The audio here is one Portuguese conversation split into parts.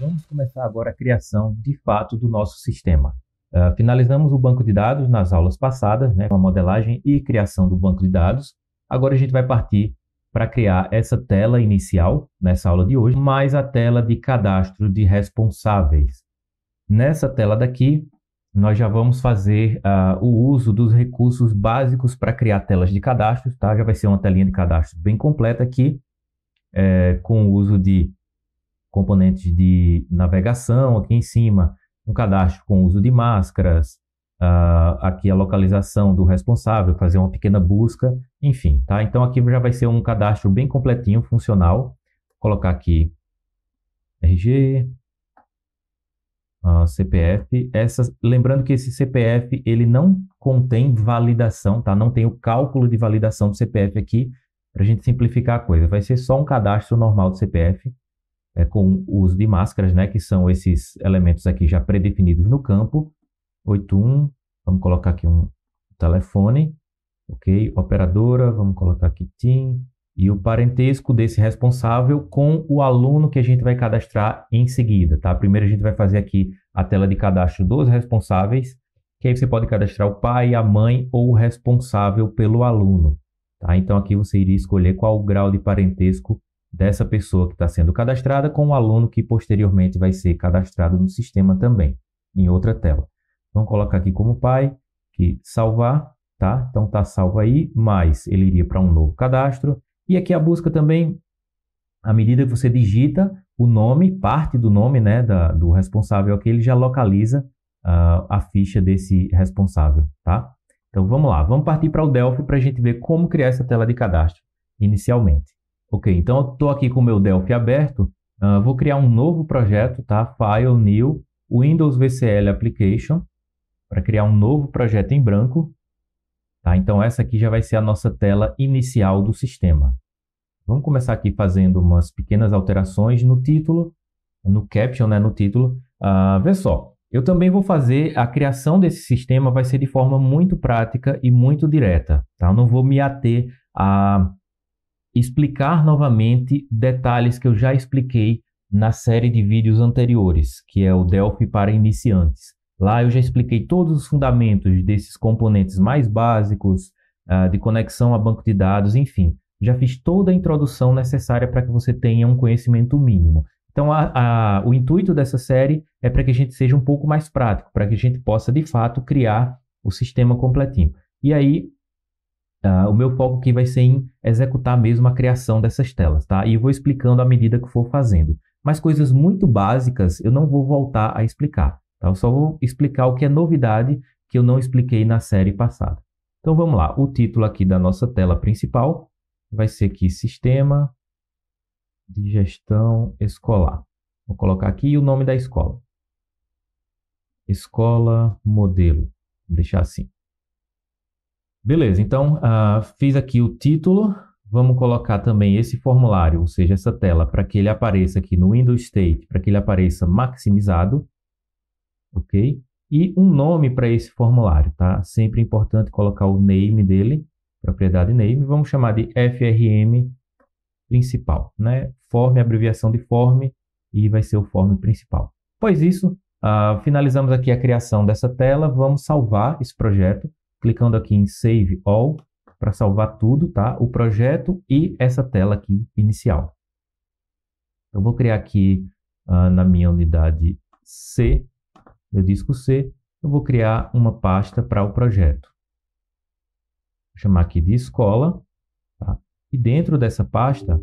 Vamos começar agora a criação, de fato, do nosso sistema. Finalizamos o banco de dados nas aulas passadas, né, com a modelagem e criação do banco de dados. Agora a gente vai partir para criar essa tela inicial, nessa aula de hoje, mais a tela de cadastro de responsáveis. Nessa tela daqui, nós já vamos fazer o uso dos recursos básicos para criar telas de cadastro, tá? Já vai ser uma telinha de cadastro bem completa aqui, com o uso de componentes de navegação aqui em cima, um cadastro com uso de máscaras, aqui a localização do responsável, fazer uma pequena busca, enfim, tá? Então aqui já vai ser um cadastro bem completinho, funcional. Vou colocar aqui RG, CPF, lembrando que esse CPF ele não contém validação, tá? Não tem o cálculo de validação do CPF aqui, para a gente simplificar a coisa. Vai ser só um cadastro normal do CPF, com o uso de máscaras, né? Que são esses elementos aqui já predefinidos no campo. 81, vamos colocar aqui um telefone, ok? Operadora, vamos colocar aqui TIM, e o parentesco desse responsável com o aluno que a gente vai cadastrar em seguida, tá? Primeiro a gente vai fazer aqui a tela de cadastro dos responsáveis, que aí você pode cadastrar o pai, a mãe ou o responsável pelo aluno, tá? Então aqui você iria escolher qual o grau de parentesco dessa pessoa que está sendo cadastrada com o aluno que posteriormente vai ser cadastrado no sistema também, em outra tela. Vamos colocar aqui como pai, que salvar, tá? Então está salvo aí, mas ele iria para um novo cadastro. E aqui a busca também, à medida que você digita o nome, parte do nome, né, do responsável aqui, ele já localiza a ficha desse responsável, tá? Então vamos lá, vamos partir para o Delphi para a gente ver como criar essa tela de cadastro inicialmente. Ok, então eu estou aqui com o meu Delphi aberto, vou criar um novo projeto, tá? File, New, Windows VCL Application, para criar um novo projeto em branco. Tá? Então essa aqui já vai ser a nossa tela inicial do sistema. Vamos começar aqui fazendo umas pequenas alterações no título, no caption, né? No título. Vê só, eu também vou fazer a criação desse sistema, vai ser de forma muito prática e muito direta. Tá? Eu não vou me ater a explicar novamente detalhes que eu já expliquei na série de vídeos anteriores, que é o Delphi para iniciantes. Lá eu já expliquei todos os fundamentos desses componentes mais básicos, de conexão a banco de dados, enfim. Já fiz toda a introdução necessária para que você tenha um conhecimento mínimo. Então, o intuito dessa série é para que a gente seja um pouco mais prático, para que a gente possa, de fato, criar o sistema completinho. E aí, o meu foco aqui vai ser em executar mesmo a criação dessas telas, tá? E eu vou explicando à medida que for fazendo. Mas coisas muito básicas eu não vou voltar a explicar, tá? Eu só vou explicar o que é novidade que eu não expliquei na série passada. Então vamos lá, o título aqui da nossa tela principal vai ser aqui Sistema de Gestão Escolar. Vou colocar aqui o nome da escola. Escola Modelo, vou deixar assim. Beleza, então fiz aqui o título, vamos colocar também esse formulário, ou seja, essa tela, para que ele apareça aqui no Windows State, para que ele apareça maximizado, ok? E um nome para esse formulário, tá? Sempre importante colocar o name dele, propriedade name, vamos chamar de FRM principal, né? Form, abreviação de form, e vai ser o form principal. Após isso, finalizamos aqui a criação dessa tela, vamos salvar esse projeto, clicando aqui em Save All, para salvar tudo, tá? O projeto e essa tela aqui inicial. Eu vou criar aqui na minha unidade C, meu disco C, eu vou criar uma pasta para o projeto. Vou chamar aqui de escola, tá? E dentro dessa pasta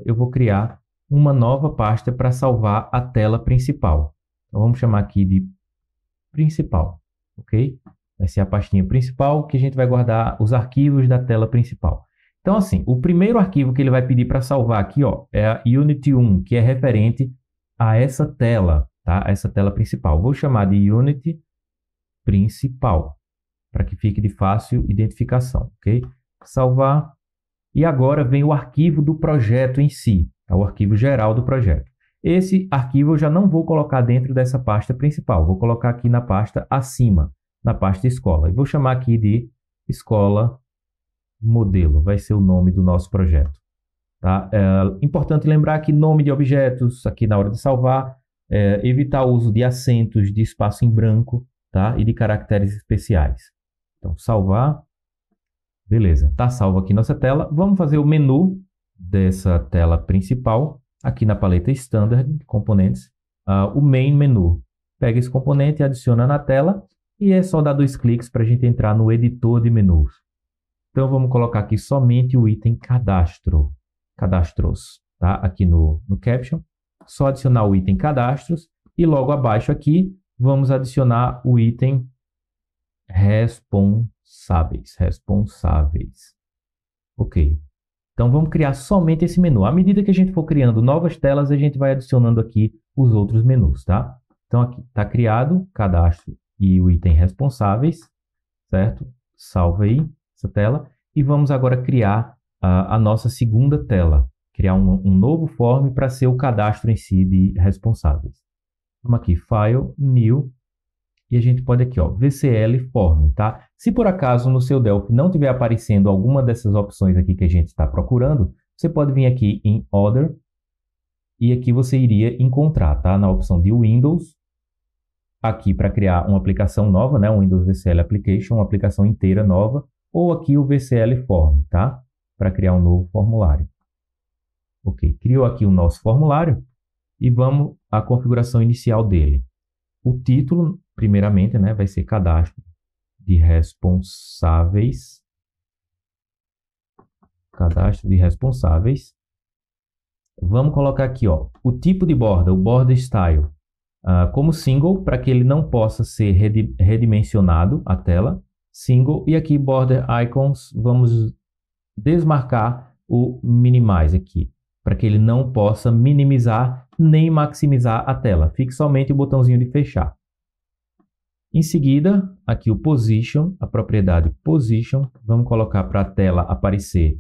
eu vou criar uma nova pasta para salvar a tela principal. Então vamos chamar aqui de principal. Ok? Vai ser a pastinha principal que a gente vai guardar os arquivos da tela principal. Então, assim, o primeiro arquivo que ele vai pedir para salvar aqui, ó, é a Unity 1, que é referente a essa tela, tá? Essa tela principal. Vou chamar de Unity principal, para que fique de fácil identificação, ok? Salvar. E agora vem o arquivo do projeto em si, tá? O arquivo geral do projeto. Esse arquivo eu já não vou colocar dentro dessa pasta principal, vou colocar aqui na pasta acima, na pasta escola. E vou chamar aqui de escola modelo, vai ser o nome do nosso projeto. Tá? Importante lembrar que nome de objetos, aqui na hora de salvar, evitar o uso de acentos, de espaço em branco, tá? E de caracteres especiais. Então, salvar. Beleza, está salvo aqui nossa tela. Vamos fazer o menu dessa tela principal, aqui na paleta Standard de componentes, o Main Menu. Pega esse componente e adiciona na tela, e é só dar 2 cliques para a gente entrar no editor de menus. Então, vamos colocar aqui somente o item cadastros, tá? Aqui no caption. Só adicionar o item cadastros, e logo abaixo aqui, vamos adicionar o item responsáveis. Ok. Então, vamos criar somente esse menu. À medida que a gente for criando novas telas, a gente vai adicionando aqui os outros menus, tá? Então, aqui está criado cadastro e o item responsáveis, certo? Salva aí essa tela. E vamos agora criar a nossa segunda tela. Criar um novo form para ser o cadastro em si de responsáveis. Vamos aqui, File, New. E a gente pode aqui, ó, VCL Form, tá? Se por acaso no seu Delphi não estiver aparecendo alguma dessas opções aqui que a gente está procurando, você pode vir aqui em Other e aqui você iria encontrar, tá? Na opção de Windows, aqui para criar uma aplicação nova, né? Um Windows VCL Application, uma aplicação inteira nova, ou aqui o VCL Form, tá? Para criar um novo formulário. Ok, criou aqui o nosso formulário e vamos à configuração inicial dele. O título, primeiramente, né, vai ser cadastro de responsáveis. Cadastro de responsáveis. Vamos colocar aqui, ó, o tipo de borda, o border style, como single, para que ele não possa ser redimensionado a tela. Single. E aqui, border icons, vamos desmarcar o minimize aqui, para que ele não possa minimizar nem maximizar a tela. Fique somente o botãozinho de fechar. Em seguida, aqui o Position, a propriedade Position, vamos colocar para a tela aparecer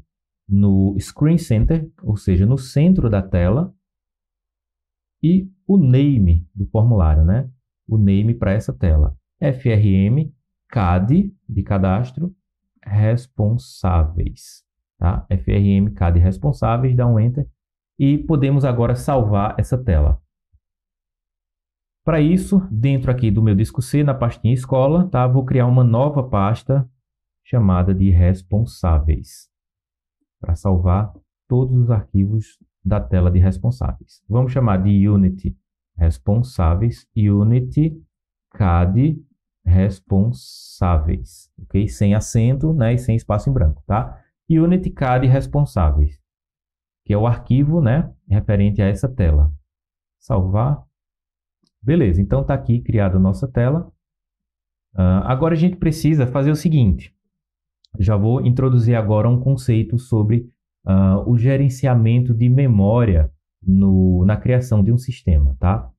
no Screen Center, ou seja, no centro da tela. E o Name do formulário, né? O Name para essa tela. FRM, CAD, de cadastro, responsáveis. Tá? FRM, CAD, responsáveis, dá um Enter. E podemos agora salvar essa tela. Para isso, dentro aqui do meu disco C, na pastinha escola, tá? Vou criar uma nova pasta chamada de responsáveis, para salvar todos os arquivos da tela de responsáveis. Vamos chamar de Unity responsáveis, Unity CAD responsáveis, ok? Sem acento, né? E sem espaço em branco, tá? Unity CAD responsáveis, que é o arquivo, né, referente a essa tela. Salvar. Beleza, então está aqui criada a nossa tela. Agora a gente precisa fazer o seguinte. Já vou introduzir agora um conceito sobre o gerenciamento de memória na criação de um sistema, tá?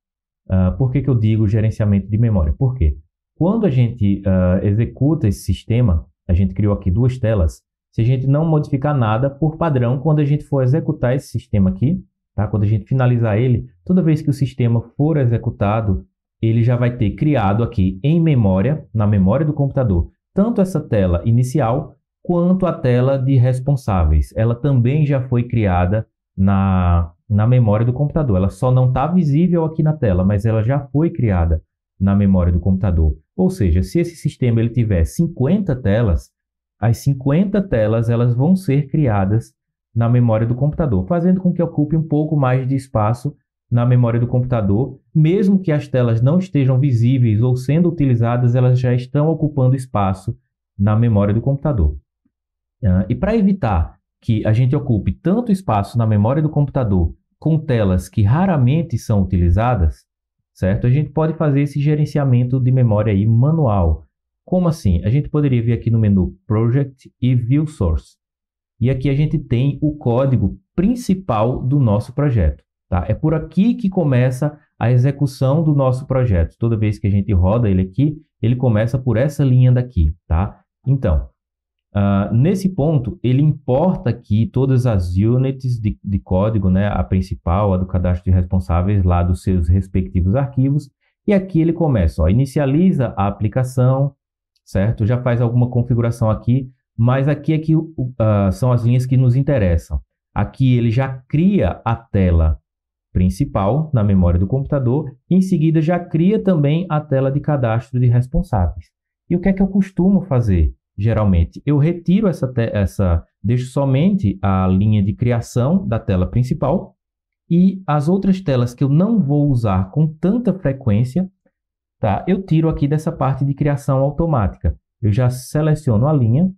Por que eu digo gerenciamento de memória? Por quê? Quando a gente executa esse sistema, a gente criou aqui 2 telas. Se a gente não modificar nada, por padrão, quando a gente for executar esse sistema aqui, tá? Quando a gente finalizar ele, toda vez que o sistema for executado, ele já vai ter criado aqui em memória, na memória do computador, tanto essa tela inicial, quanto a tela de responsáveis. Ela também já foi criada na memória do computador. Ela só não está visível aqui na tela, mas ela já foi criada na memória do computador. Ou seja, se esse sistema ele tiver 50 telas, as 50 telas elas vão ser criadas na memória do computador, fazendo com que ocupe um pouco mais de espaço na memória do computador. Mesmo que as telas não estejam visíveis ou sendo utilizadas, elas já estão ocupando espaço na memória do computador. E para evitar que a gente ocupe tanto espaço na memória do computador com telas que raramente são utilizadas, certo? A gente pode fazer esse gerenciamento de memória aí manual. Como assim? A gente poderia vir aqui no menu Project e View Source. E aqui a gente tem o código principal do nosso projeto, tá? É por aqui que começa a execução do nosso projeto. Toda vez que a gente roda ele aqui, ele começa por essa linha daqui, tá? Então, nesse ponto, ele importa aqui todas as units de código, né? A principal, a do cadastro de responsáveis, lá dos seus respectivos arquivos. E aqui ele começa, ó, inicializa a aplicação, certo? Já faz alguma configuração aqui, mas aqui são as linhas que nos interessam. Aqui ele já cria a tela principal na memória do computador, e em seguida já cria também a tela de cadastro de responsáveis. E o que é que eu costumo fazer? Geralmente, eu retiro deixo somente a linha de criação da tela principal e as outras telas que eu não vou usar com tanta frequência, tá? Eu tiro aqui dessa parte de criação automática. Eu já seleciono a linha.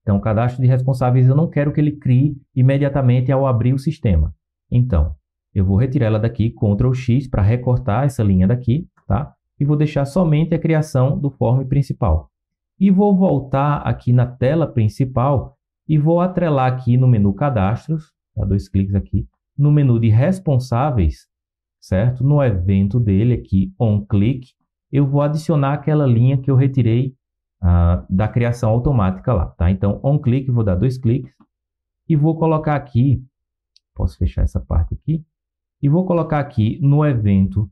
Então, o cadastro de responsáveis eu não quero que ele crie imediatamente ao abrir o sistema. Então, eu vou retirar ela daqui, Ctrl X, para recortar essa linha daqui, tá? E vou deixar somente a criação do form principal. E vou voltar aqui na tela principal e vou atrelar aqui no menu Cadastros, tá? 2 cliques aqui, no menu de responsáveis, certo? No evento dele aqui, OnClick, eu vou adicionar aquela linha que eu retirei da criação automática lá, tá? Então, OnClick, vou dar 2 cliques e vou colocar aqui, posso fechar essa parte aqui, e vou colocar aqui no evento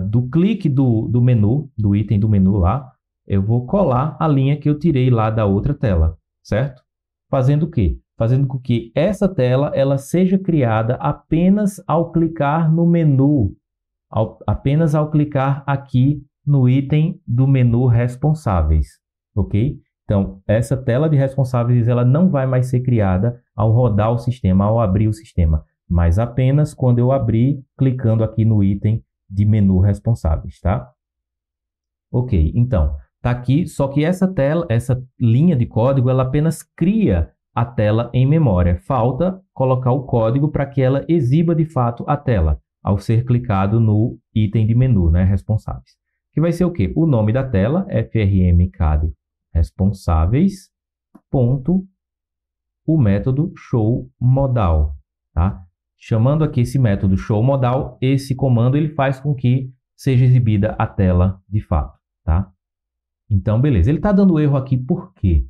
do clique do menu, do item do menu lá, eu vou colar a linha que eu tirei lá da outra tela, certo? Fazendo o quê? Fazendo com que essa tela ela seja criada apenas ao clicar no menu, apenas ao clicar aqui no item do menu responsáveis, ok? Então, essa tela de responsáveis ela não vai mais ser criada ao rodar o sistema, ao abrir o sistema, mas apenas quando eu abrir, clicando aqui no item de menu responsáveis, tá? Ok, então, tá aqui, só que essa linha de código, ela apenas cria a tela em memória. Falta colocar o código para que ela exiba de fato a tela, ao ser clicado no item de menu, né, responsáveis. Que vai ser o quê? O nome da tela, frmcad responsáveis, ponto, o método showModal, tá? Chamando aqui esse método showModal, esse comando ele faz com que seja exibida a tela de fato, tá? Então, beleza. Ele está dando erro aqui por quê?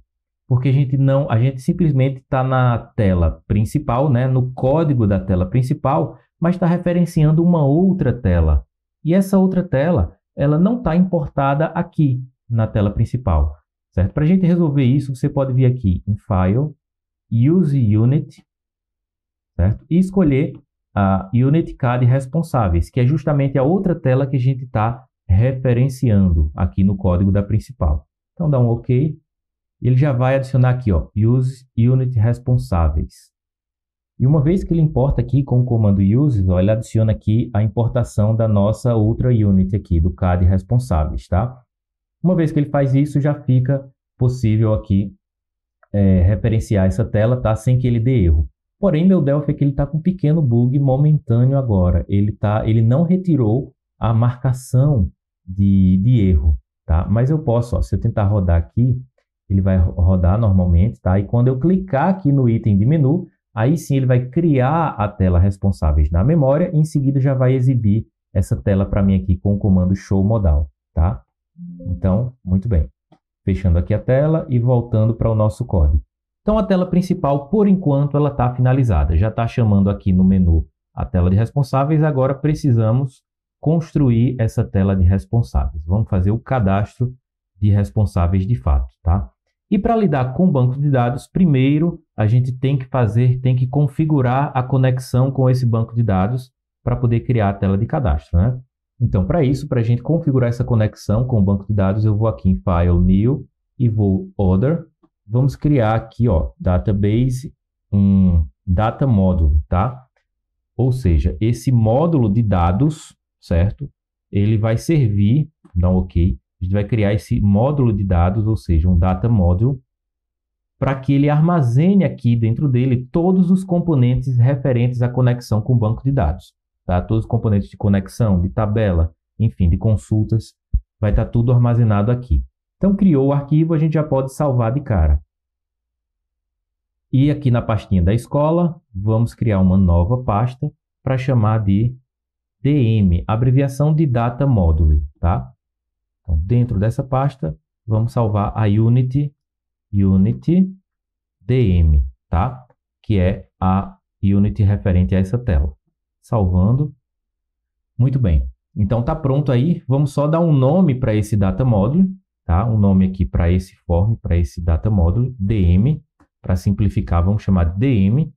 Porque a gente simplesmente está na tela principal, né? No código da tela principal, mas está referenciando uma outra tela. E essa outra tela, ela não está importada aqui na tela principal, certo? Para a gente resolver isso, você pode vir aqui em File, Use Unit, certo? E escolher a UnitCAD responsáveis, que é justamente a outra tela que a gente está referenciando aqui no código da principal. Então, dá um OK. Ele já vai adicionar aqui, ó, Use Unit responsáveis. E uma vez que ele importa aqui com o comando use, ó, ele adiciona aqui a importação da nossa outra unit aqui, do CAD responsáveis, tá? Uma vez que ele faz isso, já fica possível aqui referenciar essa tela, tá? Sem que ele dê erro. Porém, meu Delphi aqui está com um pequeno bug momentâneo agora. Ele não retirou a marcação de erro, tá? Mas eu posso, ó, se eu tentar rodar aqui, ele vai rodar normalmente, tá? E quando eu clicar aqui no item de menu, aí sim ele vai criar a tela responsáveis na memória e em seguida já vai exibir essa tela para mim aqui com o comando showModal, tá? Então, muito bem. Fechando aqui a tela e voltando para o nosso código. Então, a tela principal, por enquanto, ela está finalizada. Já está chamando aqui no menu a tela de responsáveis. Agora, precisamos construir essa tela de responsáveis. Vamos fazer o cadastro de responsáveis de fato, tá? E para lidar com o banco de dados, primeiro a gente tem que configurar a conexão com esse banco de dados para poder criar a tela de cadastro, né? Então, para isso, para a gente configurar essa conexão com o banco de dados, eu vou aqui em File, New e vou Other. Vamos criar aqui, ó, Database, Data Module, tá? Ou seja, esse módulo de dados, certo? Ele vai servir, dá um OK. A gente vai criar esse módulo de dados, ou seja, um Data Module, para que ele armazene aqui dentro dele todos os componentes referentes à conexão com o banco de dados. Tá? Todos os componentes de conexão, de tabela, enfim, de consultas, vai estar tudo armazenado aqui. Então, criou o arquivo, a gente já pode salvar de cara. E aqui na pastinha da escola, vamos criar uma nova pasta para chamar de DM, abreviação de Data Module, tá? Então, dentro dessa pasta, vamos salvar a Unity DM, tá? Que é a Unity referente a essa tela. Salvando. Muito bem. Então, está pronto aí. Vamos só dar um nome para esse Data Module, tá? Um nome aqui para esse form, para esse Data Module, DM. Para simplificar, vamos chamar de DM.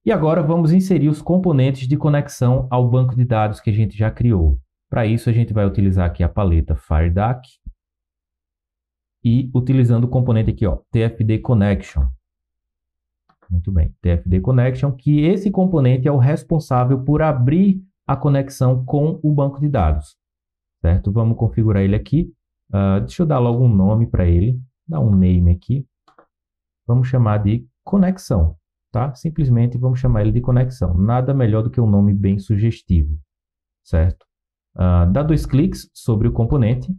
E agora vamos inserir os componentes de conexão ao banco de dados que a gente já criou. Para isso, a gente vai utilizar aqui a paleta FireDAC e utilizando o componente aqui, ó, TFD Connection. Muito bem, TFD Connection, que esse componente é o responsável por abrir a conexão com o banco de dados. Certo? Vamos configurar ele aqui. Deixa eu dar logo um nome para ele. Dar um name aqui. Vamos chamar de conexão. Tá? Simplesmente vamos chamar ele de conexão. Nada melhor do que um nome bem sugestivo. Certo? Dá 2 cliques sobre o componente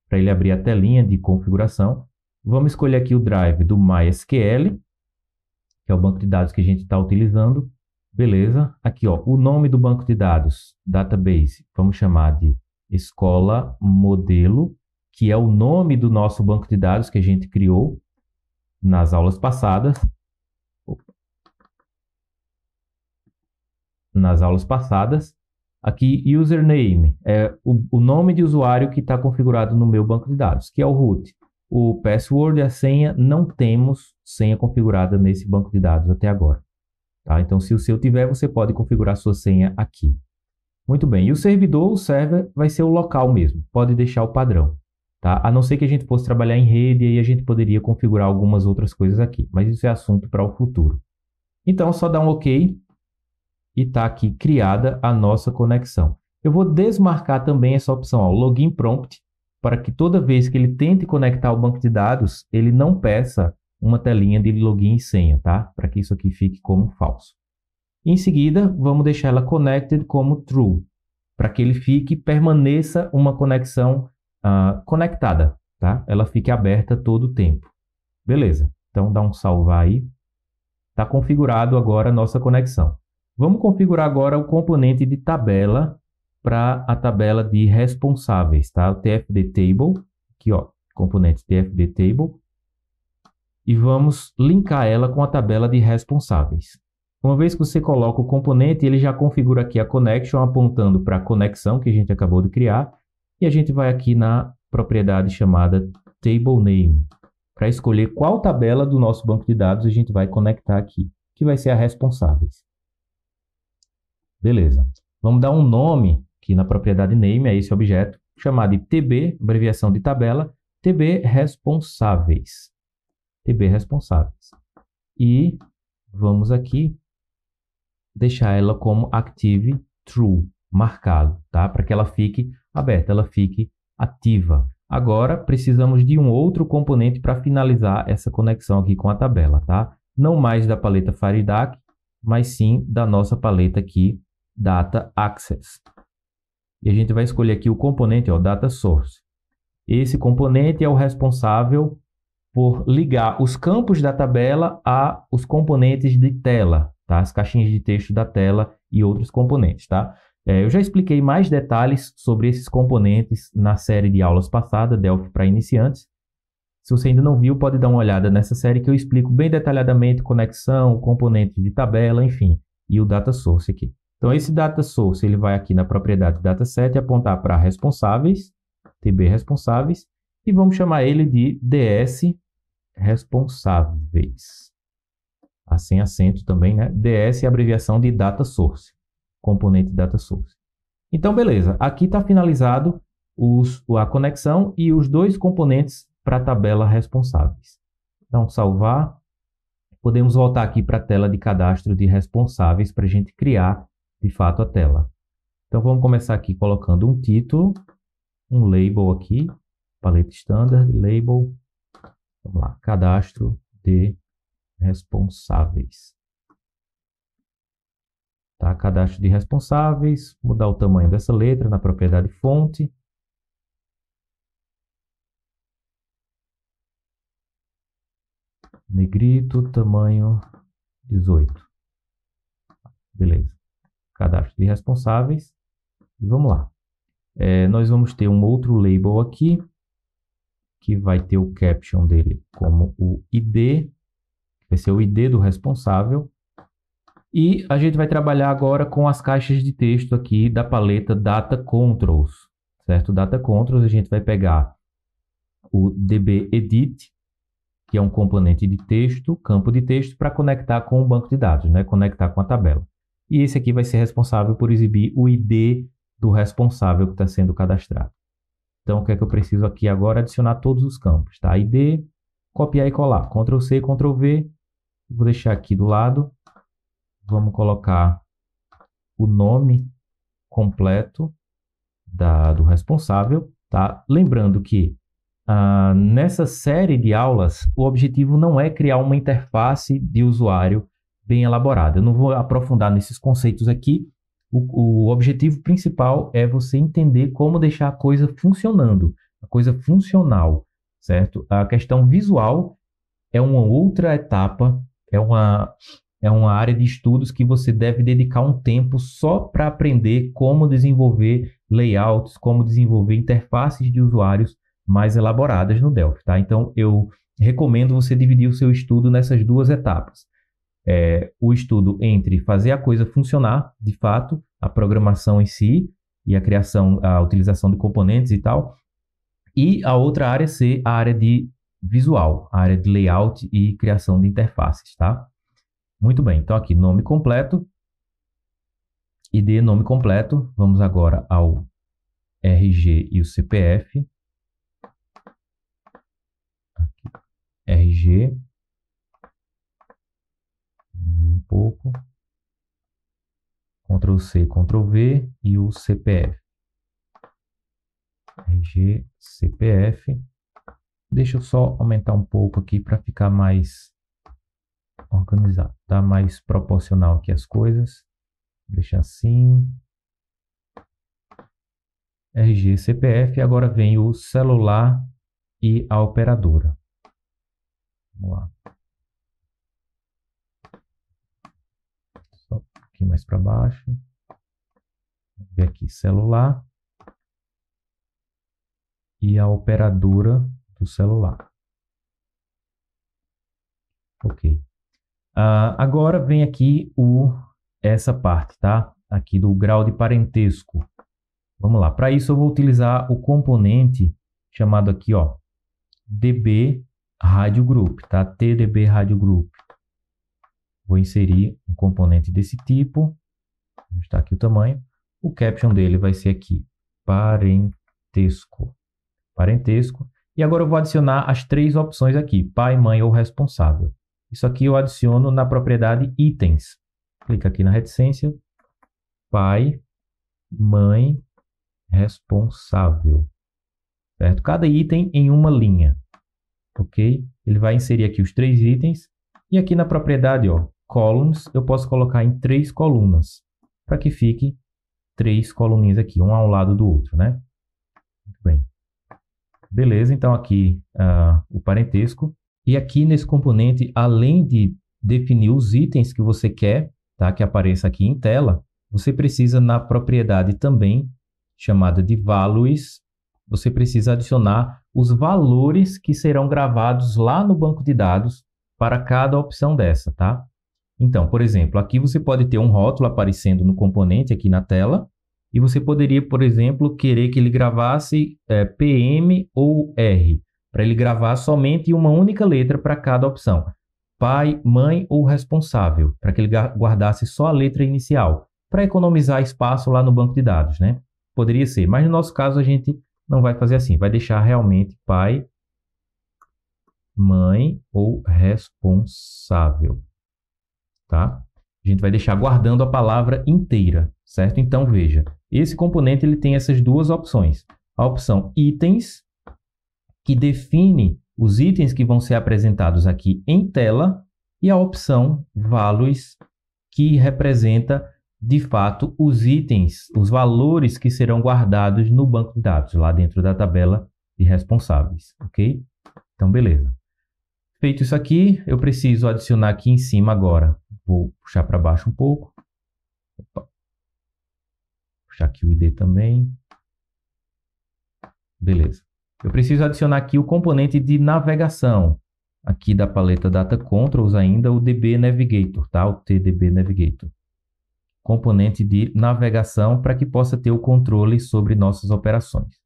para ele abrir a telinha de configuração. Vamos escolher aqui o drive do MySQL, que é o banco de dados que a gente está utilizando. Beleza. Aqui, ó, o nome do banco de dados, database, vamos chamar de escola modelo, que é o nome do nosso banco de dados que a gente criou nas aulas passadas. Aqui, username é o nome de usuário que está configurado no meu banco de dados, que é o root. O password e a senha, não temos senha configurada nesse banco de dados até agora. Tá? Então, se o seu tiver, você pode configurar sua senha aqui. Muito bem. E o servidor, o server, vai ser o local mesmo. Pode deixar o padrão. Tá? A não ser que a gente fosse trabalhar em rede, aí a gente poderia configurar algumas outras coisas aqui. Mas isso é assunto para o futuro. Então, só dá um OK. E está aqui criada a nossa conexão. Eu vou desmarcar também essa opção, ó, Login Prompt, para que toda vez que ele tente conectar ao banco de dados, ele não peça uma telinha de login e senha, tá? Para que isso aqui fique como falso. Em seguida, vamos deixar ela connected como true, para que ele permaneça uma conexão conectada, tá? Ela fique aberta todo o tempo. Beleza, então dá um salvar aí. Está configurado agora a nossa conexão. Vamos configurar agora o componente de tabela para a tabela de responsáveis, tá? O TFD Table, aqui ó, componente TFD Table, e vamos linkar ela com a tabela de responsáveis. Uma vez que você coloca o componente, ele já configura aqui a connection apontando para a conexão que a gente acabou de criar, e a gente vai aqui na propriedade chamada Table Name, para escolher qual tabela do nosso banco de dados a gente vai conectar aqui, que vai ser a responsáveis. Beleza. Vamos dar um nome aqui na propriedade name a esse objeto, chamar de TB, abreviação de tabela, TB responsáveis. TB responsáveis. E vamos aqui deixar ela como active true, marcado, tá? Para que ela fique aberta, ela fique ativa. Agora precisamos de um outro componente para finalizar essa conexão aqui com a tabela, tá? Não mais da paleta FireDAC, mas sim da nossa paleta aqui, Data Access. E a gente vai escolher aqui o componente, ó, Data Source. Esse componente é o responsável por ligar os campos da tabela a os componentes de tela, tá? As caixinhas de texto da tela e outros componentes, tá? Eu já expliquei mais detalhes sobre esses componentes na série de aulas passada, Delphi para iniciantes. Se você ainda não viu, pode dar uma olhada nessa série que eu explico bem detalhadamente conexão, componentes de tabela, enfim, e o Data Source aqui. Então, esse Data Source ele vai aqui na propriedade Dataset apontar para responsáveis, TB responsáveis, e vamos chamar ele de DS responsáveis. Sem acento também, né? DS é a abreviação de Data Source, componente Data Source. Então, beleza. Aqui está finalizado a conexão e os dois componentes para a tabela responsáveis. Então, salvar. Podemos voltar aqui para a tela de cadastro de responsáveis para a gente criar, de fato, a tela. Então, vamos começar aqui colocando um título, um label aqui, paleta standard, label, vamos lá, cadastro de responsáveis. Tá? Cadastro de responsáveis, mudar o tamanho dessa letra na propriedade fonte. Negrito, tamanho 18. Beleza. Cadastro de responsáveis. E vamos lá. Nós vamos ter um outro label aqui, que vai ter o caption dele como o ID, que vai ser o ID do responsável. E a gente vai trabalhar agora com as caixas de texto aqui da paleta Data Controls. Certo? Data Controls, a gente vai pegar o DB Edit, que é um componente de texto, campo de texto, para conectar com o banco de dados, né? Conectar com a tabela. E esse aqui vai ser responsável por exibir o ID do responsável que está sendo cadastrado. Então, o que é que eu preciso aqui agora? Adicionar todos os campos, tá? ID, copiar e colar. Ctrl C, Ctrl V. Vou deixar aqui do lado. Vamos colocar o nome completo do responsável, tá? Lembrando que nessa série de aulas, o objetivo não é criar uma interface de usuário bem elaborada. Eu não vou aprofundar nesses conceitos aqui. O objetivo principal é você entender como deixar a coisa funcionando, a coisa funcional, certo? A questão visual é uma outra etapa, é uma área de estudos que você deve dedicar um tempo só para aprender como desenvolver layouts, como desenvolver interfaces de usuários mais elaboradas no Delphi, tá? Então, eu recomendo você dividir o seu estudo nessas duas etapas. O estudo entre fazer a coisa funcionar, de fato, a programação em si, e a criação, a utilização de componentes e tal, e a outra área ser a área de visual, a área de layout e criação de interfaces, tá? Muito bem, então aqui, nome completo, ID, nome completo, vamos agora ao RG e o CPF. Aqui, RG, um pouco, Ctrl C, Ctrl V e o CPF. RG, CPF. Deixa eu só aumentar um pouco aqui para ficar mais organizado, tá? Mais proporcional aqui as coisas. Deixa assim. RG, CPF. Agora vem o celular e a operadora. Vamos lá. Só um pouquinho mais para baixo. Vamos ver aqui, celular e a operadora do celular. Ok. Agora vem aqui essa parte, tá? Aqui do grau de parentesco. Vamos lá. Para isso eu vou utilizar o componente chamado aqui, ó, DB Radio Group, tá? TDB Radio Group. Vou inserir um componente desse tipo. Ajustar aqui o tamanho. O caption dele vai ser aqui, parentesco. Parentesco. E agora eu vou adicionar as três opções aqui, pai, mãe ou responsável. Isso aqui eu adiciono na propriedade itens. Clica aqui na reticência, pai, mãe, responsável. Certo? Cada item em uma linha. Ok? Ele vai inserir aqui os três itens. E aqui na propriedade, ó, columns, eu posso colocar em 3 colunas. Para que fique 3 coluninhas aqui, um ao lado do outro, né? Muito bem. Beleza, então aqui o parentesco. E aqui nesse componente, além de definir os itens que você quer, tá, que apareça aqui em tela, você precisa na propriedade também, chamada de values, você precisa adicionar os valores que serão gravados lá no banco de dados para cada opção dessa, tá? Então, por exemplo, aqui você pode ter um rótulo aparecendo no componente aqui na tela, e você poderia, por exemplo, querer que ele gravasse PM ou R, para ele gravar somente uma única letra para cada opção. Pai, mãe ou responsável, para que ele guardasse só a letra inicial, para economizar espaço lá no banco de dados, né? Poderia ser, mas no nosso caso a gente não vai fazer assim, vai deixar realmente pai, mãe ou responsável, tá? A gente vai deixar guardando a palavra inteira, certo? Então, veja, esse componente ele tem essas duas opções. A opção itens, que define os itens que vão ser apresentados aqui em tela, e a opção values, que representa, de fato, os itens, os valores que serão guardados no banco de dados, lá dentro da tabela de responsáveis, ok? Então, beleza. Feito isso aqui, eu preciso adicionar aqui em cima agora. Vou puxar para baixo um pouco. Opa. Puxar aqui o ID também. Beleza. Eu preciso adicionar aqui o componente de navegação. Aqui da paleta Data Controls ainda o DB Navigator, tá? O TDB Navigator. Componente de navegação para que possa ter o controle sobre nossas operações.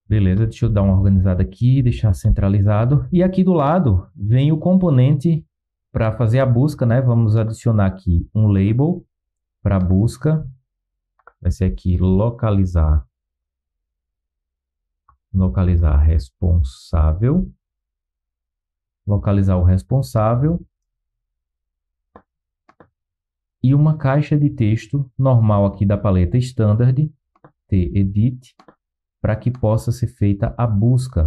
Beleza, deixa eu dar uma organizada aqui, deixar centralizado. E aqui do lado vem o componente para fazer a busca, né? Vamos adicionar aqui um label para busca. Vai ser aqui localizar responsável. Localizar o responsável. E uma caixa de texto normal aqui da paleta Standard, T-Edit, para que possa ser feita a busca,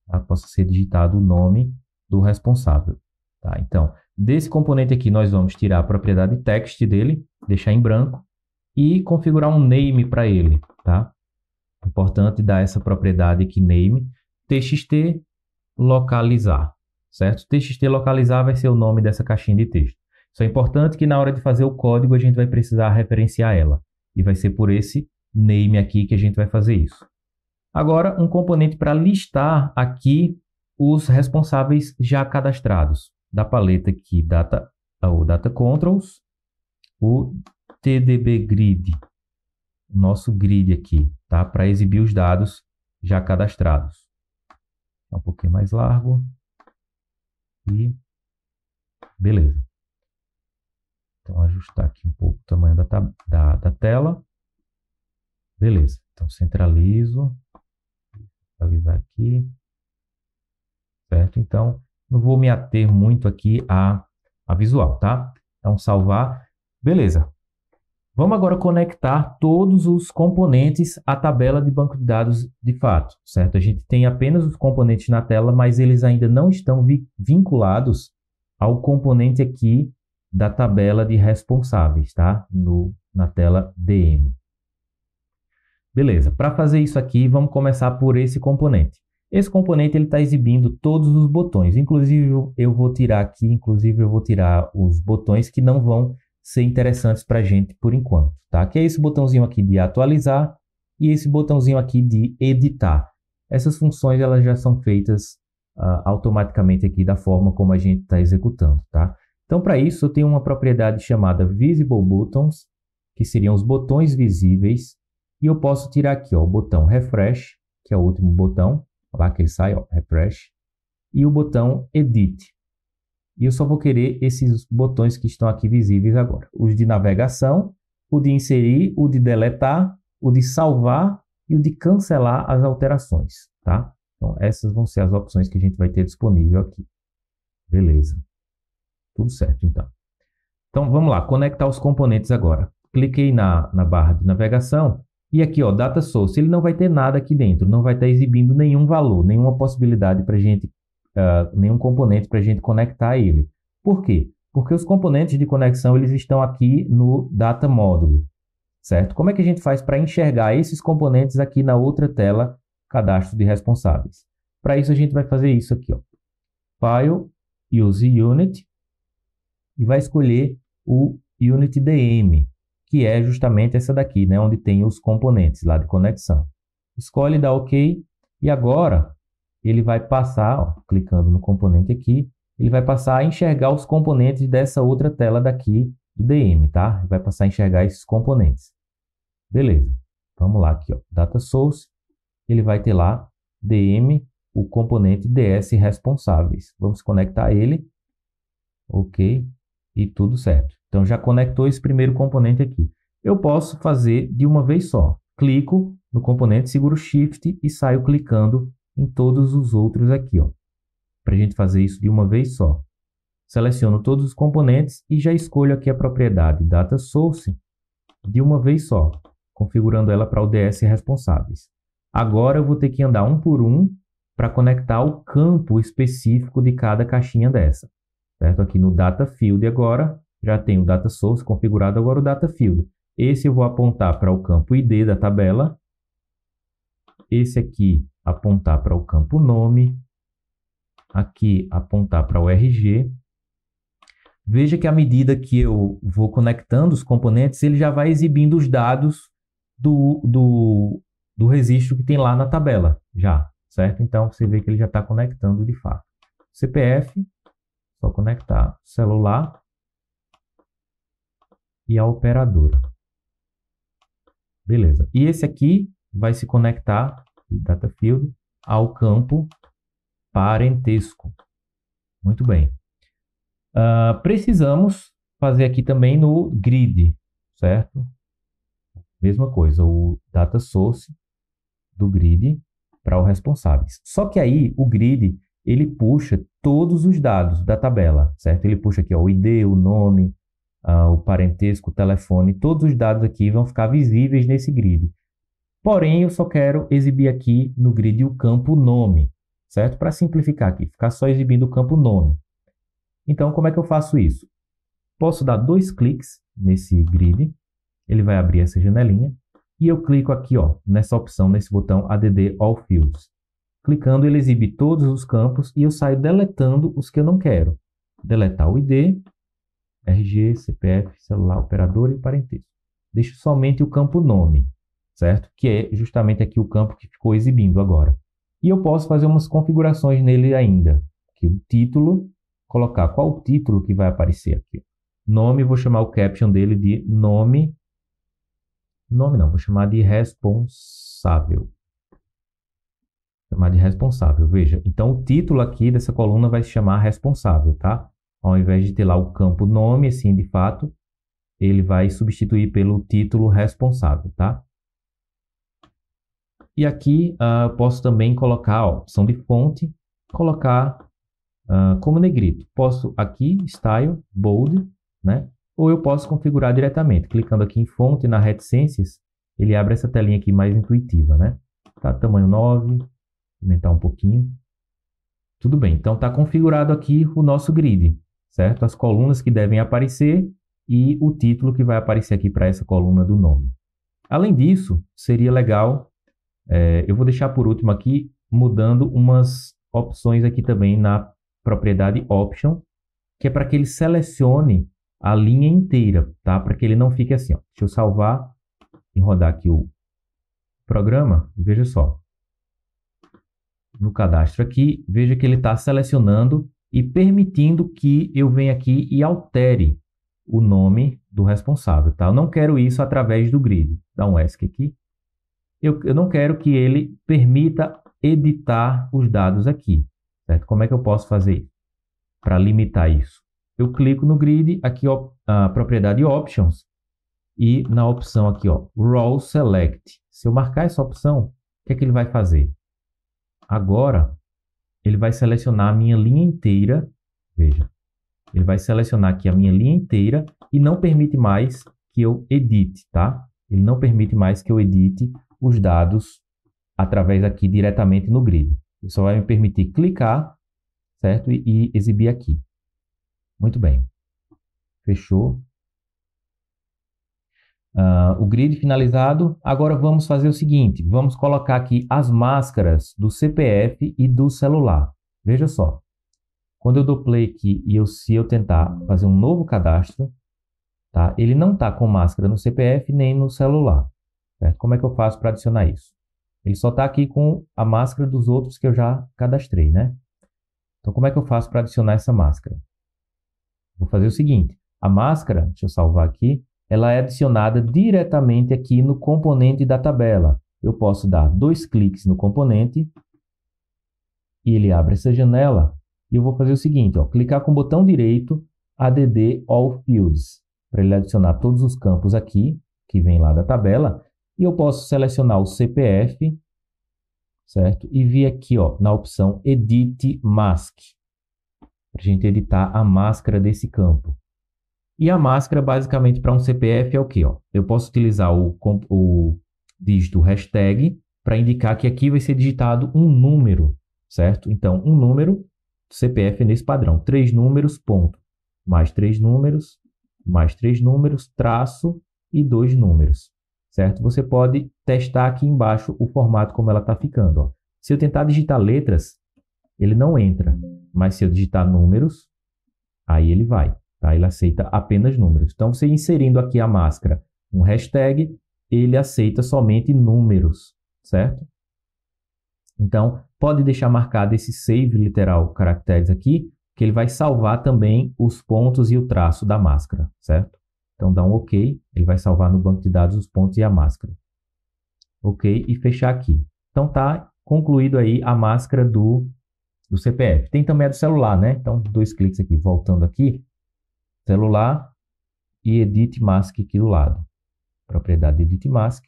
tá? Possa ser digitado o nome do responsável. Tá? Então, desse componente aqui, nós vamos tirar a propriedade text dele, deixar em branco, e configurar um name para ele. Tá? Importante dar essa propriedade aqui, name, txt localizar. Certo? Txt localizar vai ser o nome dessa caixinha de texto. Isso é importante que na hora de fazer o código a gente vai precisar referenciar ela. E vai ser por esse name aqui que a gente vai fazer isso. Agora, um componente para listar aqui os responsáveis já cadastrados. Da paleta aqui, o Data Controls, o TDB Grid, nosso grid aqui, tá? Para exibir os dados já cadastrados. Um pouquinho mais largo. E beleza. Então, ajustar aqui um pouco o tamanho da tela. Beleza. Então, centralizo. Centralizar aqui. Certo? Então, não vou me ater muito aqui a visual, tá? Então, salvar. Beleza. Vamos agora conectar todos os componentes à tabela de banco de dados de fato, certo? A gente tem apenas os componentes na tela, mas eles ainda não estão vinculados ao componente aqui da tabela de responsáveis, tá? Na tela DM. Beleza, para fazer isso aqui, vamos começar por esse componente. Esse componente está exibindo todos os botões, inclusive eu vou tirar os botões que não vão ser interessantes para a gente por enquanto, tá? Que é esse botãozinho aqui de atualizar e esse botãozinho aqui de editar. Essas funções elas já são feitas automaticamente aqui da forma como a gente está executando, tá? Então, para isso, eu tenho uma propriedade chamada Visible Buttons, que seriam os botões visíveis, e eu posso tirar aqui, ó, o botão Refresh, que é o último botão, lá que ele sai, ó, Refresh, e o botão Edit. E eu só vou querer esses botões que estão aqui visíveis agora. Os de navegação, o de inserir, o de deletar, o de salvar e o de cancelar as alterações, tá? Então, essas vão ser as opções que a gente vai ter disponível aqui. Beleza. Tudo certo, então. Então, vamos lá, conectar os componentes agora. Cliquei na barra de navegação e aqui, ó, Data Source, ele não vai ter nada aqui dentro, não vai estar exibindo nenhum valor, nenhuma possibilidade para a gente, nenhum componente para a gente conectar a ele. Por quê? Porque os componentes de conexão, eles estão aqui no Data Module, certo? Como é que a gente faz para enxergar esses componentes aqui na outra tela, Cadastro de Responsáveis? Para isso, a gente vai fazer isso aqui, ó. File, Use Unit, e vai escolher o Unit DM, que é justamente essa daqui, né, onde tem os componentes lá de conexão. Escolhe, dá OK, e agora ele vai passar, ó, clicando no componente aqui, ele vai passar a enxergar os componentes dessa outra tela daqui do DM, tá? Ele vai passar a enxergar esses componentes. Beleza. Vamos lá aqui, ó, Data Source, ele vai ter lá DM, o componente DS responsáveis. Vamos conectar ele. OK. E tudo certo. Então, já conectou esse primeiro componente aqui. Eu posso fazer de uma vez só. Clico no componente, seguro Shift e saio clicando em todos os outros aqui, ó. Para a gente fazer isso de uma vez só. Seleciono todos os componentes e já escolho aqui a propriedade Data Source de uma vez só, configurando ela para o DS responsáveis. Agora eu vou ter que andar um por um para conectar o campo específico de cada caixinha dessa. Certo? Aqui no Data Field agora, já tem o Data Source configurado, agora o Data Field. Esse eu vou apontar para o campo ID da tabela. Esse aqui apontar para o campo nome. Aqui apontar para o RG. Veja que à medida que eu vou conectando os componentes, ele já vai exibindo os dados do registro que tem lá na tabela, já, certo? Então, você vê que ele já está conectando de fato. CPF, só conectar celular e a operadora. Beleza. E esse aqui vai se conectar data field, ao campo parentesco. Muito bem. Precisamos fazer aqui também no grid, certo? Mesma coisa, o data source do grid para o responsáveis. Só que aí o grid, ele puxa todos os dados da tabela, certo? Ele puxa aqui ó, o ID, o nome, o parentesco, o telefone, todos os dados aqui vão ficar visíveis nesse grid. Porém, eu só quero exibir aqui no grid o campo nome, certo? Para simplificar aqui, ficar só exibindo o campo nome. Então, como é que eu faço isso? Posso dar 2 cliques nesse grid, ele vai abrir essa janelinha, e eu clico aqui ó, nessa opção, nesse botão ADD All Fields. Clicando, ele exibe todos os campos e eu saio deletando os que eu não quero. Deletar o ID, RG, CPF, celular, operador e parentesco. Deixo somente o campo nome, certo? Que é justamente aqui o campo que ficou exibindo agora. E eu posso fazer umas configurações nele ainda. Aqui o título, colocar qual o título que vai aparecer aqui. Nome, vou chamar o caption dele de nome. Nome não, vou chamar de responsável. Chamar de responsável, veja. Então, o título aqui dessa coluna vai se chamar responsável, tá? Ao invés de ter lá o campo nome, assim, de fato, ele vai substituir pelo título responsável, tá? E aqui, posso também colocar a opção de fonte, colocar como negrito. Posso aqui, Style, Bold, né? Ou eu posso configurar diretamente. Clicando aqui em fonte, na reticências, ele abre essa telinha aqui mais intuitiva, né? Tá, tamanho 9, aumentar um pouquinho. Tudo bem, então está configurado aqui o nosso grid, certo? As colunas que devem aparecer e o título que vai aparecer aqui para essa coluna do nome. Além disso, seria legal, eu vou deixar por último aqui, mudando umas opções aqui também na propriedade Option, que é para que ele selecione a linha inteira, tá? Para que ele não fique assim, ó. Deixa eu salvar e rodar aqui o programa. Veja só. No cadastro aqui, veja que ele está selecionando e permitindo que eu venha aqui e altere o nome do responsável, tá? Eu não quero isso através do grid. Dá um ESC aqui. Eu não quero que ele permita editar os dados aqui, certo? Como é que eu posso fazer isso? Para limitar isso? Eu clico no grid, aqui ó, a propriedade Options, e na opção aqui, ó, Row Select. Se eu marcar essa opção, o que é que ele vai fazer? Agora, ele vai selecionar a minha linha inteira, veja, ele vai selecionar aqui a minha linha inteira e não permite mais que eu edite, tá? Ele não permite mais que eu edite os dados através aqui diretamente no grid. Ele só vai me permitir clicar, certo? E exibir aqui. Muito bem. Fechou. O grid finalizado. Agora vamos fazer o seguinte. Vamos colocar aqui as máscaras do CPF e do celular. Veja só. Quando eu dou play aqui e se eu tentar fazer um novo cadastro, tá? Ele não está com máscara no CPF nem no celular. Certo? Como é que eu faço para adicionar isso? Ele só está aqui com a máscara dos outros que eu já cadastrei, né? Então, como é que eu faço para adicionar essa máscara? Vou fazer o seguinte. A máscara, deixa eu salvar aqui, ela é adicionada diretamente aqui no componente da tabela. Eu posso dar 2 cliques no componente e ele abre essa janela. E eu vou fazer o seguinte, ó, clicar com o botão direito, ADD All Fields, para ele adicionar todos os campos aqui, que vem lá da tabela. E eu posso selecionar o CPF, certo? E vir aqui ó, na opção Edit Mask, para a gente editar a máscara desse campo. E a máscara, basicamente, para um CPF é o quê? Ó? Eu posso utilizar o dígito hashtag para indicar que aqui vai ser digitado um número, certo? Então, um número, CPF é nesse padrão, 3 números, ponto, mais 3 números, mais 3 números, traço e 2 números, certo? Você pode testar aqui embaixo o formato como ela está ficando. Ó. Se eu tentar digitar letras, ele não entra, mas se eu digitar números, aí ele vai. Tá? Ele aceita apenas números. Então, você inserindo aqui a máscara, um hashtag, ele aceita somente números, certo? Então, pode deixar marcado esse save literal caracteres aqui, que ele vai salvar também os pontos e o traço da máscara, certo? Então, dá um OK, ele vai salvar no banco de dados os pontos e a máscara. OK, e fechar aqui. Então tá concluído aí a máscara do CPF. Tem também a do celular, né? Então, 2 cliques aqui, voltando aqui, celular e Edit Mask aqui do lado. Propriedade de Edit Mask.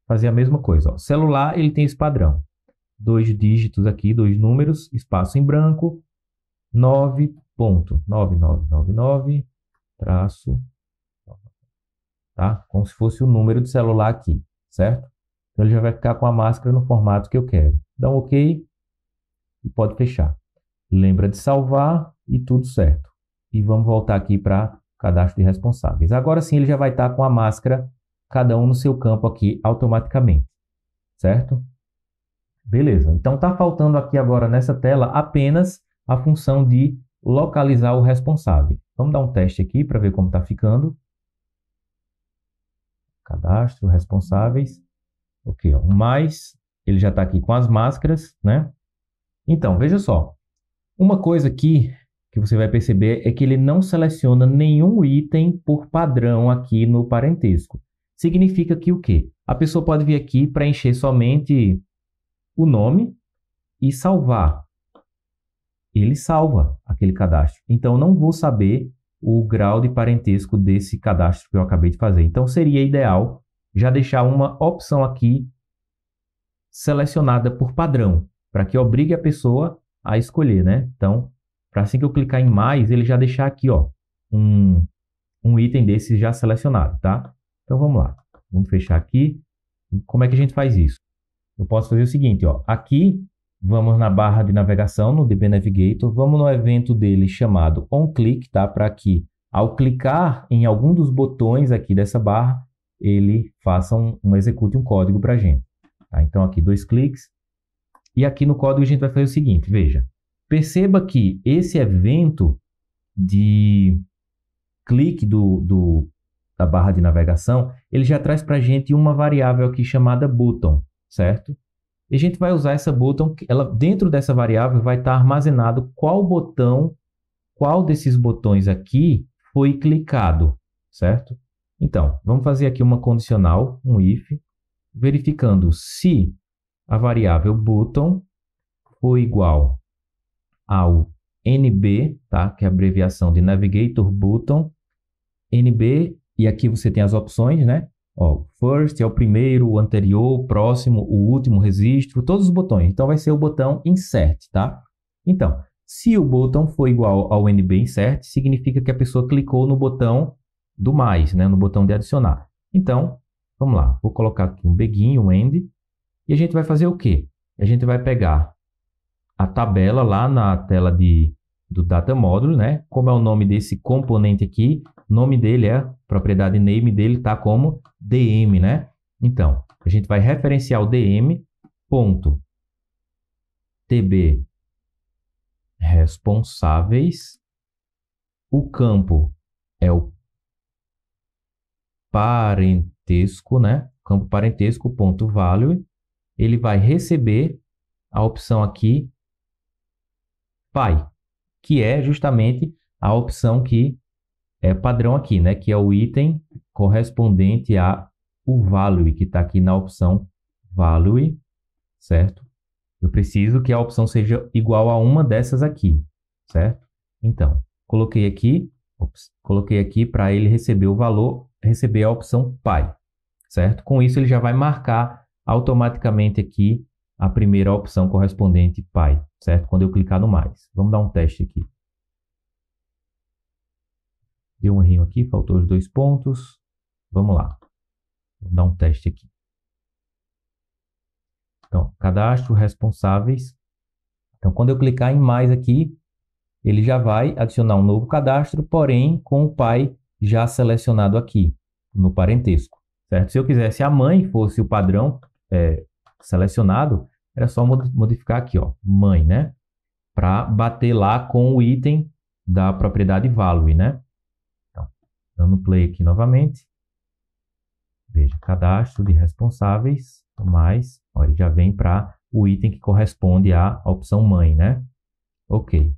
Fazer a mesma coisa, ó. Celular, ele tem esse padrão. 2 dígitos aqui, 2 números, espaço em branco, 9.9999, traço, tá? Como se fosse o número do celular aqui, certo? Então, ele já vai ficar com a máscara no formato que eu quero. Dá um OK e pode fechar. Lembra de salvar e tudo certo. E vamos voltar aqui para cadastro de responsáveis. Agora sim, ele já vai estar com a máscara, cada um no seu campo aqui, automaticamente, certo? Beleza, então está faltando aqui agora nessa tela apenas a função de localizar o responsável. Vamos dar um teste aqui para ver como está ficando. Cadastro, responsáveis. Ok, ó, mais, ele já está aqui com as máscaras, né? Então, veja só. Uma coisa aqui que você vai perceber é que ele não seleciona nenhum item por padrão aqui no parentesco. Significa que o quê? A pessoa pode vir aqui preencher somente o nome e salvar. Ele salva aquele cadastro. Então, não vou saber o grau de parentesco desse cadastro que eu acabei de fazer. Então, seria ideal já deixar uma opção aqui selecionada por padrão, para que obrigue a pessoa a escolher, né? Então, para assim que eu clicar em mais, ele já deixar aqui, ó, um item desse já selecionado, tá? Então, vamos lá. Vamos fechar aqui. Como é que a gente faz isso? Eu posso fazer o seguinte, ó. Aqui, vamos na barra de navegação, no DB Navigator. Vamos no evento dele chamado OnClick, tá? Para que, ao clicar em algum dos botões aqui dessa barra, ele faça execute um código para a gente. Tá? Então, aqui, 2 cliques. E aqui no código a gente vai fazer o seguinte, veja. Perceba que esse evento de clique da barra de navegação, ele já traz para a gente uma variável aqui chamada button, certo? E a gente vai usar essa button, dentro dessa variável vai estar armazenado qual desses botões aqui foi clicado, certo? Então, vamos fazer aqui uma condicional, um if, verificando se a variável button for igual ao NB, tá? Que é a abreviação de Navigator Button, NB, e aqui você tem as opções, né? Ó, first é o primeiro, o anterior, o próximo, o último registro, todos os botões. Então, vai ser o botão Insert, tá? Então, se o botão for igual ao NB Insert, significa que a pessoa clicou no botão do mais, né? No botão de adicionar. Então, vamos lá. Vou colocar aqui um begin, um end. E a gente vai fazer o quê? A gente vai pegar a tabela lá na tela do Data Module, né? Como é o nome desse componente aqui, o nome dele propriedade name dele está como DM, né? Então, a gente vai referenciar o DM.tb responsáveis. O campo é o parentesco, né? Campo parentesco.value. Ele vai receber a opção aqui, pai, que é justamente a opção que é padrão aqui, né? Que é o item correspondente o value, que está aqui na opção value, certo? Eu preciso que a opção seja igual a uma dessas aqui, certo? Então, coloquei aqui para ele receber o valor, receber a opção pai, certo? Com isso, ele já vai marcar automaticamente aqui a primeira opção correspondente pai, certo? Quando eu clicar no mais. Vamos dar um teste aqui. Deu um errinho aqui, faltou os 2 pontos. Vamos lá. Vamos dar um teste aqui. Então, cadastro responsáveis. Então, quando eu clicar em mais aqui, ele já vai adicionar um novo cadastro, porém com o pai já selecionado aqui, no parentesco, certo? Se eu quisesse a mãe fosse o padrão selecionado, era só modificar aqui, ó, mãe, né? Para bater lá com o item da propriedade value, né? Então, dando play aqui novamente. Veja, cadastro de responsáveis, mais, ó, ele já vem para o item que corresponde à opção mãe, né? Ok.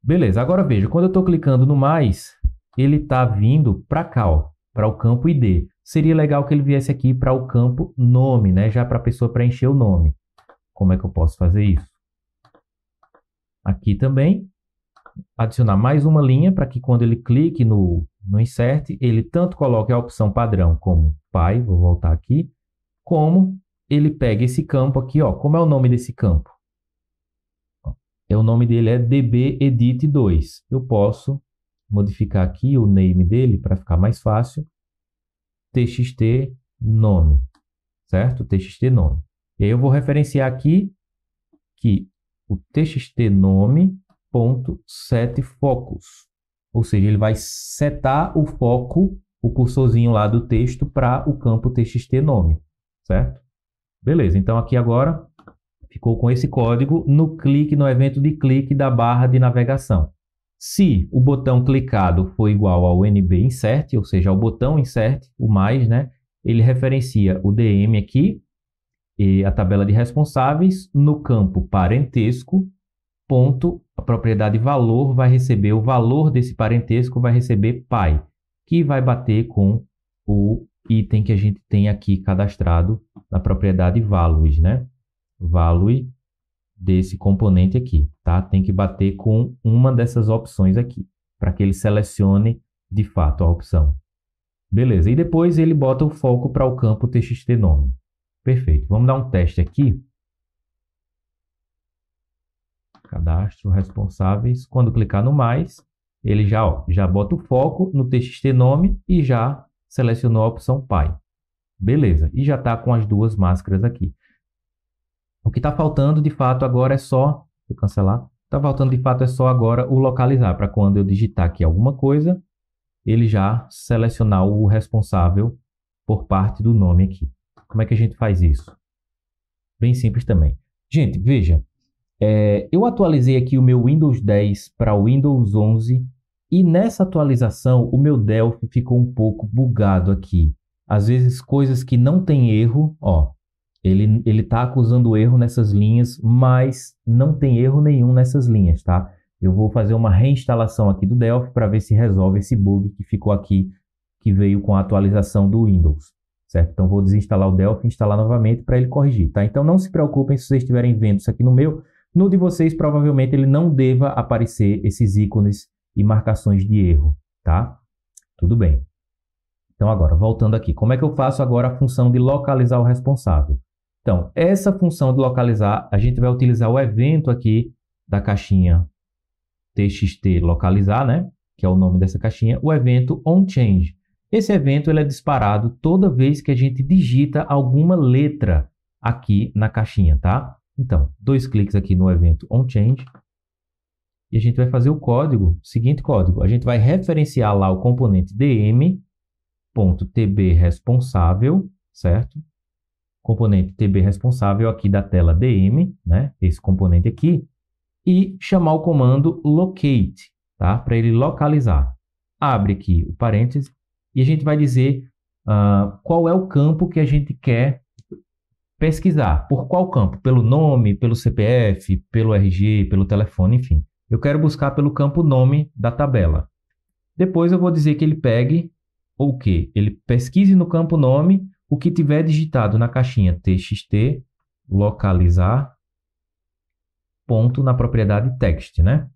Beleza, agora veja, quando eu estou clicando no mais, ele está vindo para cá, ó, para o campo ID. seria legal que ele viesse aqui para o campo nome, né? Já para a pessoa preencher o nome. Como é que eu posso fazer isso? Aqui também, adicionar mais uma linha para que quando ele clique no insert, ele tanto coloque a opção padrão como pai, vou voltar aqui, como ele pegue esse campo aqui, ó. Como é o nome desse campo? O nome dele é dbEdit2. Eu posso modificar aqui o name dele para ficar mais fácil. txt nome, certo? txt nome. E aí eu vou referenciar aqui que o txt nome.setFocus. Ou seja, ele vai setar o foco, o cursorzinho lá do texto para o campo txt nome, certo? Beleza, então aqui agora ficou com esse código no clique, no evento de clique da barra de navegação. Se o botão clicado for igual ao NB Insert, ou seja, ao botão Insert, o mais, né? Ele referencia o DM aqui e a tabela de responsáveis no campo parentesco, ponto, a propriedade valor vai receber o valor desse parentesco, vai receber pai, que vai bater com o item que a gente tem aqui cadastrado na propriedade values, né? Value desse componente aqui, tá? Tem que bater com uma dessas opções aqui, para que ele selecione de fato a opção. Beleza, e depois ele bota o foco para o campo txt nome. Perfeito, vamos dar um teste aqui. Cadastro responsáveis, quando clicar no mais, ele já bota o foco no txt nome e já selecionou a opção pai. Beleza, e já está com as duas máscaras aqui. O que está faltando, de fato, agora é só... Vou cancelar. Está faltando, de fato, é só agora o localizar, para quando eu digitar aqui alguma coisa, ele já selecionar o responsável por parte do nome aqui. Como é que a gente faz isso? Bem simples também. Gente, veja, eu atualizei aqui o meu Windows 10 para o Windows 11 e nessa atualização o meu Delphi ficou um pouco bugado aqui. Às vezes coisas que não tem erro, ó, ele está acusando erro nessas linhas, mas não tem erro nenhum nessas linhas, tá? Eu vou fazer uma reinstalação aqui do Delphi para ver se resolve esse bug que ficou aqui, que veio com a atualização do Windows, certo? Então vou desinstalar o Delphi e instalar novamente para ele corrigir, tá? Então não se preocupem se vocês estiverem vendo isso aqui no meu. No de vocês, provavelmente ele não deva aparecer esses ícones e marcações de erro, tá? Tudo bem. Então agora, voltando aqui, como é que eu faço agora a função de localizar o responsável? Então, essa função de localizar, a gente vai utilizar o evento aqui da caixinha txt localizar, né? Que é o nome dessa caixinha, o evento onChange. Esse evento ele é disparado toda vez que a gente digita alguma letra aqui na caixinha, tá? Então, 2 cliques aqui no evento onChange e a gente vai fazer o código, seguinte código. A gente vai referenciar lá o componente dm.tbResponsável, certo? Componente tbResponsável aqui da tela dm, né? Esse componente aqui, e chamar o comando locate, tá? Para ele localizar. Abre aqui o parêntese e a gente vai dizer qual é o campo que a gente quer pesquisar. Por qual campo? Pelo nome, pelo CPF, pelo RG, pelo telefone, enfim. Eu quero buscar pelo campo nome da tabela. Depois eu vou dizer que ele pegue o quê? Ele pesquise no campo nome o que tiver digitado na caixinha txt localizar ponto na propriedade text, né?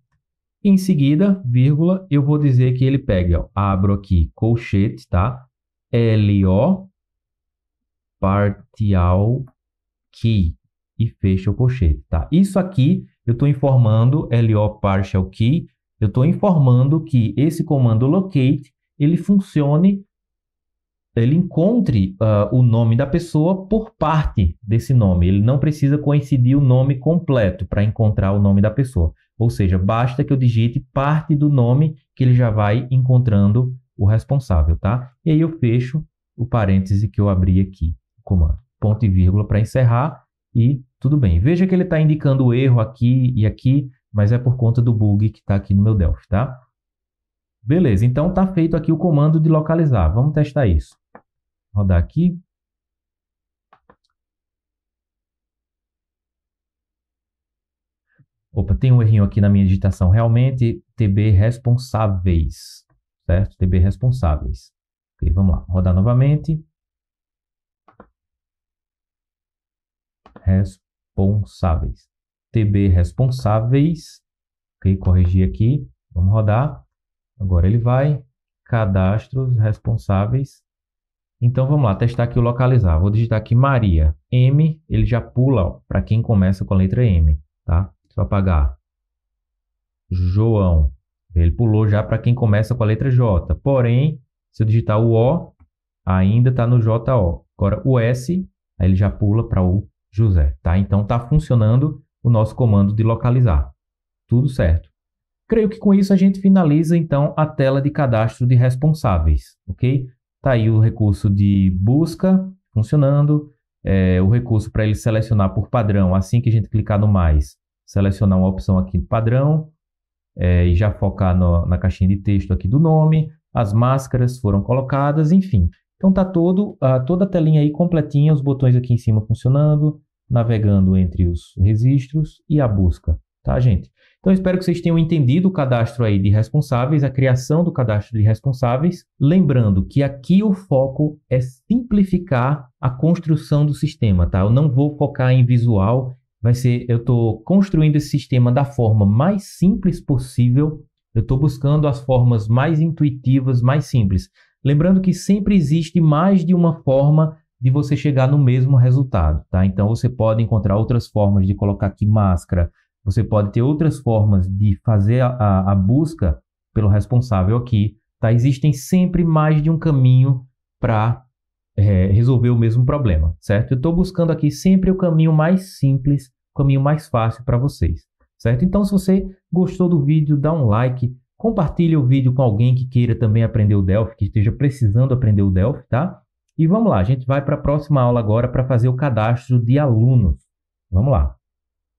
Em seguida, vírgula, eu vou dizer que ele pegue, ó, abro aqui colchete, tá? LO partial key e fecha o colchete, tá? Isso aqui eu estou informando LO partial key, eu estou informando que esse comando locate ele funcione, ele encontre o nome da pessoa por parte desse nome. Ele não precisa coincidir o nome completo para encontrar o nome da pessoa. Ou seja, basta que eu digite parte do nome que ele já vai encontrando o responsável, tá? E aí eu fecho o parêntese que eu abri aqui, o comando. Ponto e vírgula para encerrar e tudo bem. Veja que ele está indicando o erro aqui e aqui, mas é por conta do bug que está aqui no meu Delphi, tá? Beleza, então está feito aqui o comando de localizar. Vamos testar isso. Rodar aqui. Opa, tem um errinho aqui na minha digitação. Realmente, TB responsáveis, certo? TB responsáveis. Ok, vamos lá, rodar novamente. Responsáveis. TB responsáveis. Ok, corrigir aqui. Vamos rodar. Agora ele vai. Cadastros responsáveis. Então vamos lá, testar aqui o localizar. Vou digitar aqui Maria. M, ele já pula para quem começa com a letra M, tá? Só apagar. João. Ele pulou já para quem começa com a letra J. Porém, se eu digitar o O, ainda está no JO. Agora o S, aí ele já pula para o José, tá? Então está funcionando o nosso comando de localizar. Tudo certo. Creio que com isso a gente finaliza então a tela de cadastro de responsáveis, ok? Tá aí o recurso de busca funcionando, o recurso para ele selecionar por padrão, assim que a gente clicar no mais, selecionar uma opção aqui de padrão, e já focar na caixinha de texto aqui do nome, as máscaras foram colocadas, enfim. Então tá toda a telinha aí completinha, os botões aqui em cima funcionando, navegando entre os registros e a busca, tá, gente? Então espero que vocês tenham entendido o cadastro aí de responsáveis, a criação do cadastro de responsáveis. Lembrando que aqui o foco é simplificar a construção do sistema, tá? Eu não vou focar em visual, eu estou construindo esse sistema da forma mais simples possível. Eu estou buscando as formas mais intuitivas, mais simples. Lembrando que sempre existe mais de uma forma de você chegar no mesmo resultado, tá? Então você pode encontrar outras formas de colocar aqui máscara, você pode ter outras formas de fazer a busca pelo responsável aqui, tá? Existem sempre mais de um caminho para resolver o mesmo problema, certo? Eu estou buscando aqui sempre o caminho mais simples, o caminho mais fácil para vocês, certo? Então, se você gostou do vídeo, dá um like, compartilhe o vídeo com alguém que queira também aprender o Delphi, que esteja precisando aprender o Delphi, tá? E vamos lá, a gente vai para a próxima aula agora para fazer o cadastro de alunos. Vamos lá.